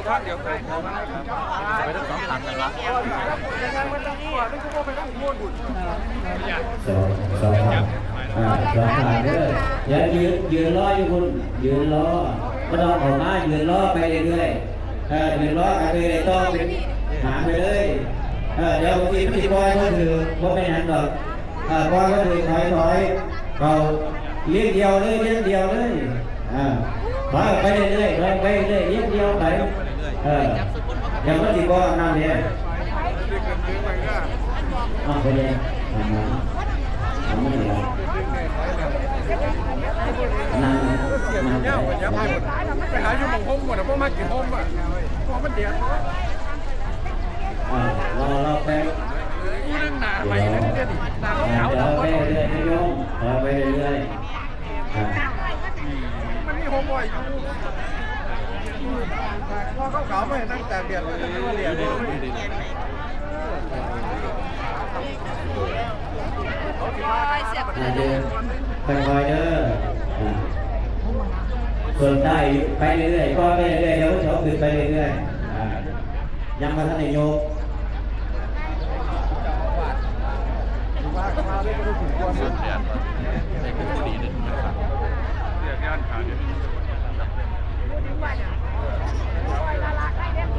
ท่านเดี๋ยวไปทั้งสองทางกันละสองทางเด้ออย่ายืนรออยู่คุณยืนรอก็ต้องออกมายืนรอไปเรื่อยๆยืนรอไปเลยต้องหาไปเลยเดี๋ยวบางทีมันจะปล่อยก็ถือว่าไม่หันหรอกปล่อยก็ถือถอยเราเลี้ยงเดียวเลยไปเรื่อยๆไปเรื่อยๆเลี้ยงเดียวไปอย่างว่าที่ก็นั่นเนี่ยไปเลยไม่ได้นั่งไปหาอยู่หมองห้องหมดเพราะมากี่ห้องอ่ะเพราะมันเดือดรอไปนั่งหนาไปนั่งเดือดหนาหนาวไปเรื่อยๆโยมไปเรื่อยมันมีห้องบ่อยพอเขาขาวไม่ตั้งแต่เดือดเลยเดือดเดินค่อยๆเด้อส่วนใต้ไปเรื่อยๆก็ไปเรื่อยๆเดี๋ยวเขาขึ้นไปเรื่อยๆยังมาท่านนายก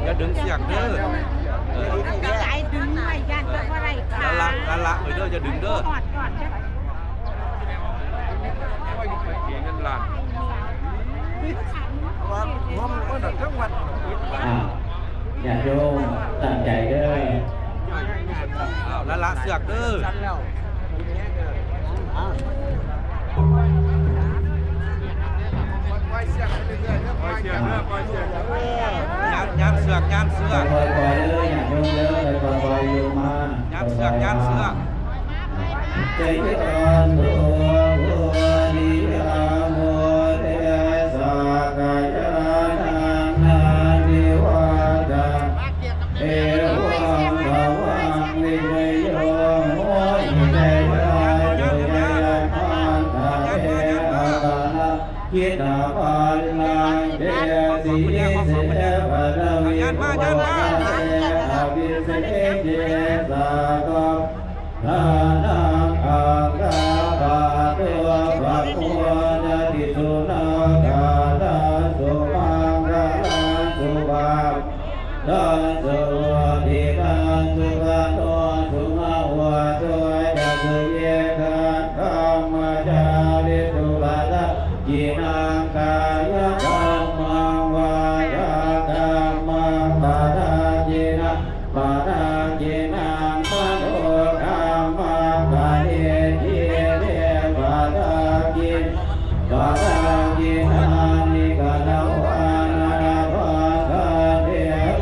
อย่าดึงเสียงเด้อก็ไหลดึงไม่ยันก็อะไรค่ะละเด้อจะดึงเด้อเงินล้านว่ามันทั้งวันอย่าโยมตั้งใจเด้อละเสือกเด้อย้ำเสือกปล่อยเลยอย่าโยมเด้อปล่อยโยมมาย้ำเสือกใจอ่อนตัวดีอาโมเตสากายานานิวาดาเอวังภวังวิเนโยโมหิเตยาโยยาอันตาเออาตานาคิดาปัลลังเดสิเสปะระวิโภเตอาวิเสเจสากะนานาอังกาบาตัวภะคะวะนะติสุนาคาลาสุมังคาลาสุภาดันสุติกันสุขันโตสุขาวะตัวจักเยกันธัมมจาริสุภาลาจินังกายธัมมังวาจาธัมมังปะทังจินังปะทังจินังมโนธัมมังปะเทจิเรปะทังจิปะทังจินังนิกาลาวานาภะคะเท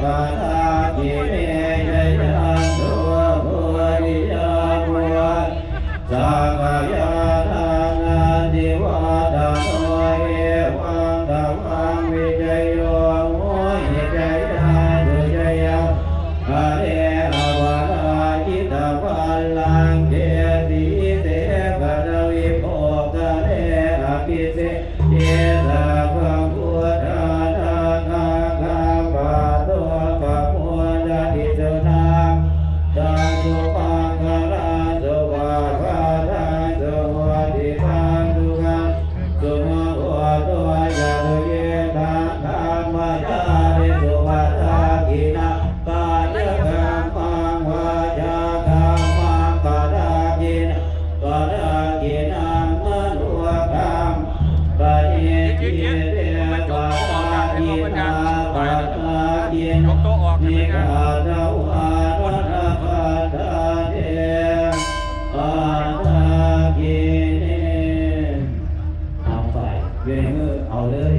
ปะทังจิเมยยันตุภูริยาภุสังฆายานังอดิวาดาโนเอวังธัมมังวิจโยโมหิจยาสุจยังหะเรอวาราจิตวัลลังเกติเตภะระวิโภคเรอภิเสเจสะภังพุทธานาคังคาปะโตภะมุตติสุนาตังสุปังคาราสุวาภาทังสุวัติตังสุขังสุโมโหตัวจารุเยตังธรรมจาริสุวัตตากินะปาญะกัมมังวาจากัมมังปะทากินะปะทากินังมโนกรรมปะเยติเรปะทากินาปะทากินะนิกาลาวานะปะทาเทปะทากิเนเอาไปเวมือเอาเลย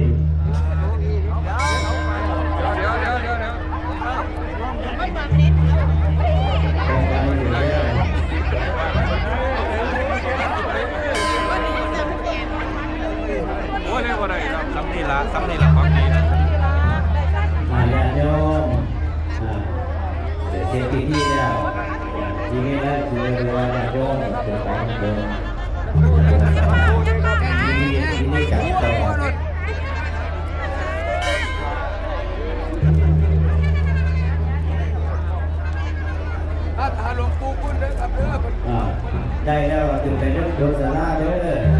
โอ้ยเลยว่าไรซ้ำนี่ละของดีนะญาติโยมเสร็จพิธีแล้วทีนี้แล้วคือว่าญาติโยมเกิดการเดินทีนี้กับ อ่าได้แล้วถึงไปเรื่องโดนสาราเด้อ